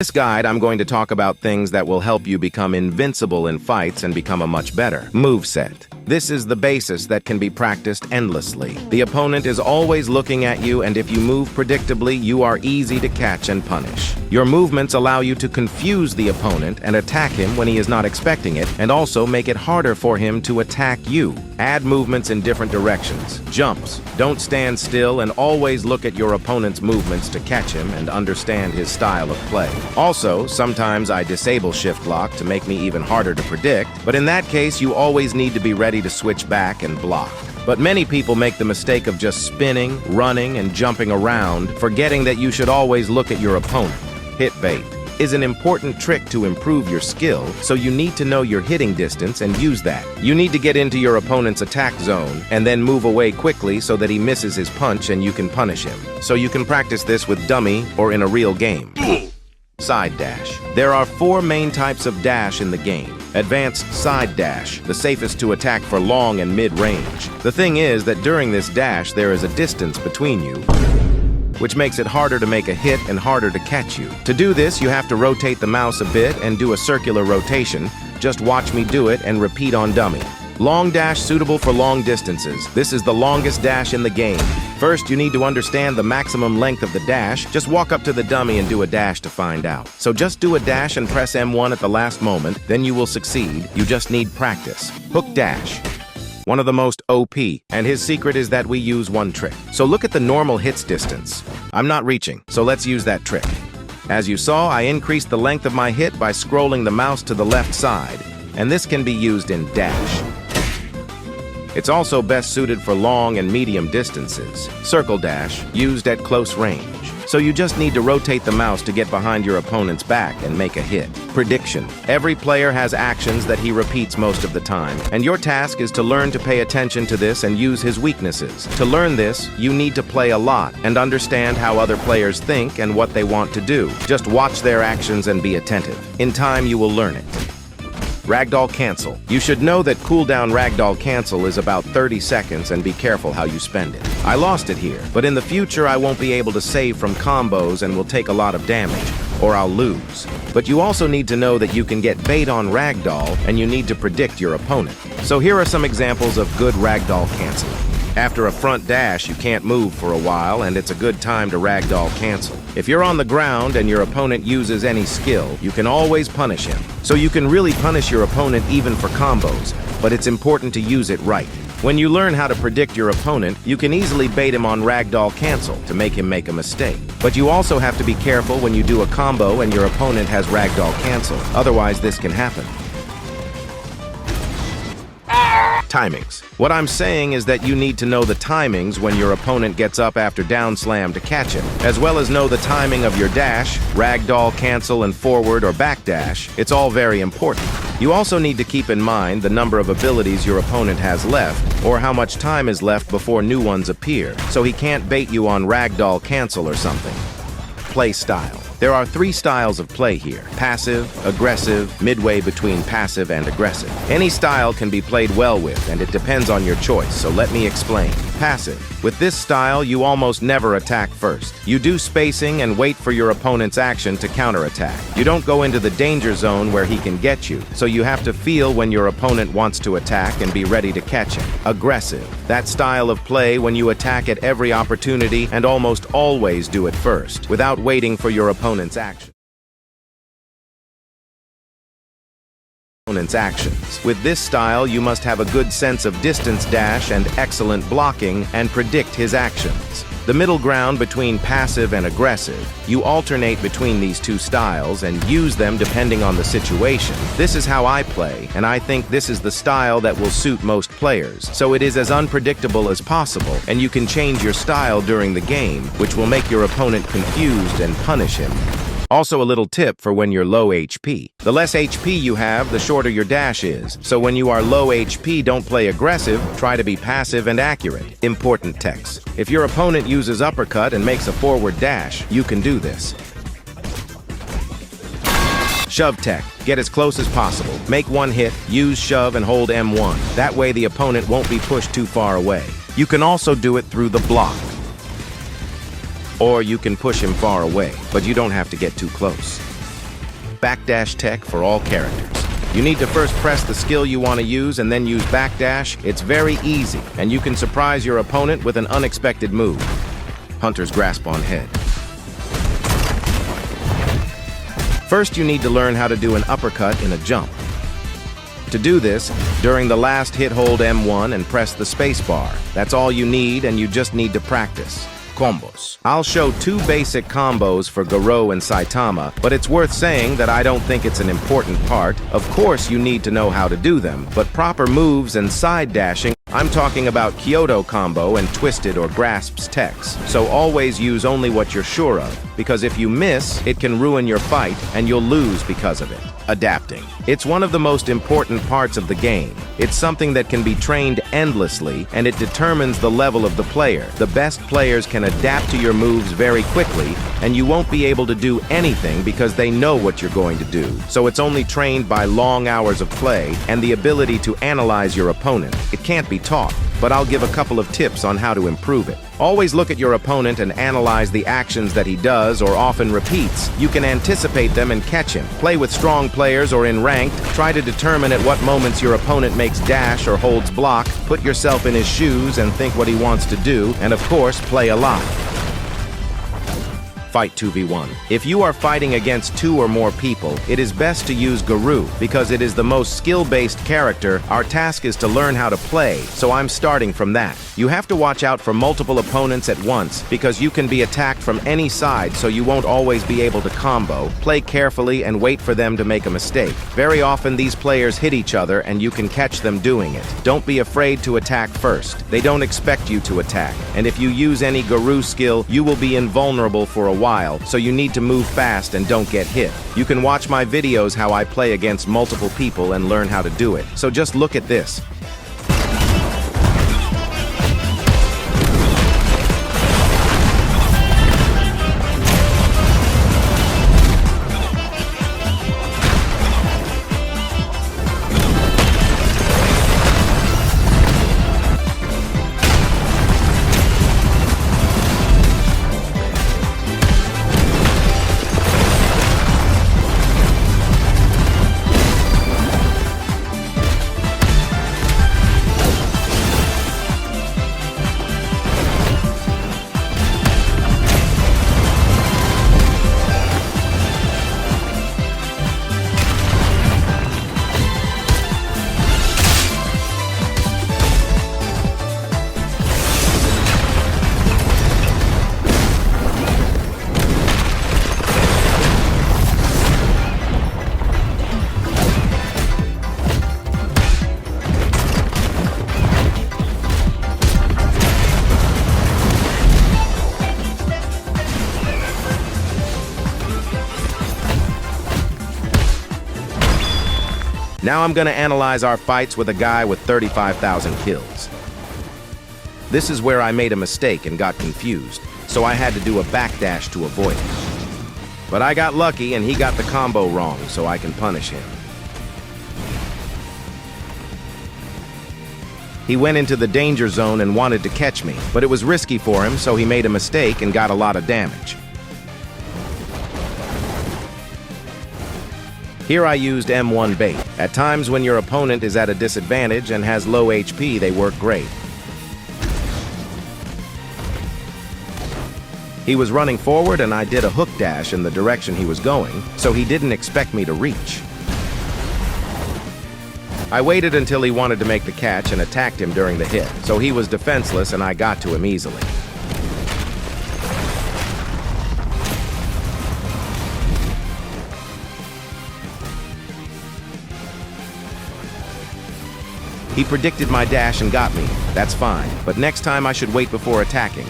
This guide, I'm going to talk about things that will help you become invincible in fights and become a much better moveset. This is the basis that can be practiced endlessly. The opponent is always looking at you, and if you move predictably, you are easy to catch and punish. Your movements allow you to confuse the opponent and attack him when he is not expecting it, and also make it harder for him to attack you. Add movements in different directions. Jumps. Don't stand still, and always look at your opponent's movements to catch him and understand his style of play. Also, sometimes I disable shift lock to make me even harder to predict, but in that case, you always need to be ready to switch back and block. But many people make the mistake of just spinning, running, and jumping around, forgetting that you should always look at your opponent. Hit bait is an important trick to improve your skill, so you need to know your hitting distance and use that. You need to get into your opponent's attack zone and then move away quickly so that he misses his punch and you can punish him. So you can practice this with dummy or in a real game. Side dash. There are 4 main types of dash in the game. Advanced side dash, the safest to attack for long and mid-range. The thing is that during this dash there is a distance between you, which makes it harder to make a hit and harder to catch you. To do this, you have to rotate the mouse a bit and do a circular rotation. Just watch me do it and repeat on dummy. Long dash suitable for long distances. This is the longest dash in the game. First, you need to understand the maximum length of the dash. Just walk up to the dummy and do a dash to find out. So just do a dash and press M1 at the last moment, then you will succeed. You just need practice. Hook dash. One of the most OP, and his secret is that we use one trick. So look at the normal hits distance. I'm not reaching, so let's use that trick. As you saw, I increased the length of my hit by scrolling the mouse to the left side, and this can be used in dash. It's also best suited for long and medium distances. Circle dash, used at close range. So you just need to rotate the mouse to get behind your opponent's back and make a hit. Prediction. Every player has actions that he repeats most of the time, and your task is to learn to pay attention to this and use his weaknesses. To learn this, you need to play a lot and understand how other players think and what they want to do. Just watch their actions and be attentive. In time, you will learn it. Ragdoll cancel. You should know that cooldown ragdoll cancel is about 30 seconds, and be careful how you spend it. I lost it here, but in the future I won't be able to save from combos and will take a lot of damage, or I'll lose. But you also need to know that you can get bait on ragdoll, and you need to predict your opponent. So here are some examples of good ragdoll canceling. After a front dash, you can't move for a while, and it's a good time to ragdoll cancel. If you're on the ground and your opponent uses any skill, you can always punish him. So you can really punish your opponent even for combos, but it's important to use it right. When you learn how to predict your opponent, you can easily bait him on ragdoll cancel to make him make a mistake. But you also have to be careful when you do a combo and your opponent has ragdoll cancel. Otherwise, this can happen. Timings. What I'm saying is that you need to know the timings when your opponent gets up after down slam to catch him, as well as know the timing of your dash, ragdoll, cancel, and forward or back dash. It's all very important. You also need to keep in mind the number of abilities your opponent has left, or how much time is left before new ones appear, so he can't bait you on ragdoll cancel or something. Play style. There are 3 styles of play here: passive, aggressive, midway between passive and aggressive. Any style can be played well with, and it depends on your choice, so let me explain. Passive. With this style, you almost never attack first. You do spacing and wait for your opponent's action to counterattack. You don't go into the danger zone where he can get you, so you have to feel when your opponent wants to attack and be ready to catch him. Aggressive. That style of play when you attack at every opportunity and almost always do it first, without waiting for your opponent's action. Actions. With this style, you must have a good sense of distance dash and excellent blocking and predict his actions. The middle ground between passive and aggressive. You alternate between these 2 styles and use them depending on the situation. This is how I play, and I think this is the style that will suit most players. So it is as unpredictable as possible, and you can change your style during the game, which will make your opponent confused and punish him. Also, a little tip for when you're low HP. The less HP you have, the shorter your dash is. So when you are low HP, don't play aggressive, try to be passive and accurate. Important text. If your opponent uses uppercut and makes a forward dash, you can do this. Shove tech. Get as close as possible. Make one hit, use shove and hold M1. That way the opponent won't be pushed too far away. You can also do it through the block. Or you can push him far away, but you don't have to get too close. backdash tech for all characters. You need to first press the skill you want to use and then use backdash. It's very easy, and you can surprise your opponent with an unexpected move. Hunter's Grasp on Head. First, you need to learn how to do an uppercut in a jump. To do this, during the last hit, hold M1 and press the spacebar. That's all you need, and you just need to practice. Combos. I'll show two basic combos for Garou and Saitama, but it's worth saying that I don't think it's an important part. Of course, you need to know how to do them, but proper moves and side dashing, I'm talking about Kyoto combo and twisted or grasps techs. So always use only what you're sure of, because if you miss, it can ruin your fight and you'll lose because of it. Adapting. It's one of the most important parts of the game. It's something that can be trained endlessly, and it determines the level of the player. The best players can adapt to your moves very quickly, and you won't be able to do anything because they know what you're going to do. So it's only trained by long hours of play and the ability to analyze your opponent. It can't be taught, but I'll give a couple of tips on how to improve it. Always look at your opponent and analyze the actions that he does or often repeats. You can anticipate them and catch him. Play with strong players or in ranked. Try to determine at what moments your opponent makes dash or holds block. Put yourself in his shoes and think what he wants to do, and of course, play a lot. Fight 2v1. If you are fighting against 2 or more people, it is best to use Garou because it is the most skill-based character. Our task is to learn how to play, so I'm starting from that. You have to watch out for multiple opponents at once because you can be attacked from any side, so you won't always be able to combo. Play carefully and wait for them to make a mistake. Very often these players hit each other and you can catch them doing it. Don't be afraid to attack first. They don't expect you to attack, and if you use any Garou skill, you will be invulnerable for a while, so you need to move fast and don't get hit. You can watch my videos how I play against multiple people and learn how to do it. So just look at this. Now I'm gonna analyze our fights with a guy with 35,000 kills. This is where I made a mistake and got confused, so I had to do a backdash to avoid it. But I got lucky and he got the combo wrong, so I can punish him. He went into the danger zone and wanted to catch me, but it was risky for him, so he made a mistake and got a lot of damage. Here I used M1 bait. At times when your opponent is at a disadvantage and has low HP, they work great. He was running forward and I did a hook dash in the direction he was going, so he didn't expect me to reach. I waited until he wanted to make the catch and attacked him during the hit, so he was defenseless and I got to him easily. He predicted my dash and got me. That's fine, but next time I should wait before attacking.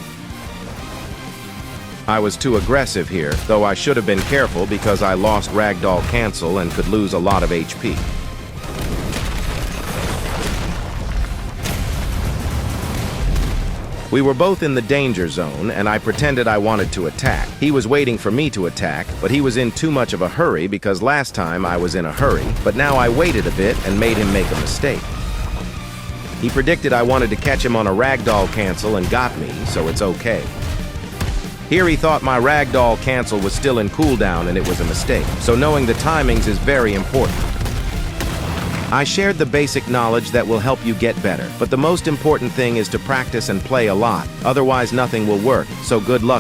I was too aggressive here, though I should have been careful because I lost Ragdoll Cancel and could lose a lot of HP. We were both in the danger zone, and I pretended I wanted to attack. He was waiting for me to attack, but he was in too much of a hurry because last time I was in a hurry, but now I waited a bit and made him make a mistake. He predicted I wanted to catch him on a Ragdoll Cancel and got me, so it's okay. Here he thought my ragdoll cancel was still in cooldown and it was a mistake. So knowing the timings is very important. I shared the basic knowledge that will help you get better, but the most important thing is to practice and play a lot. Otherwise, nothing will work, so good luck.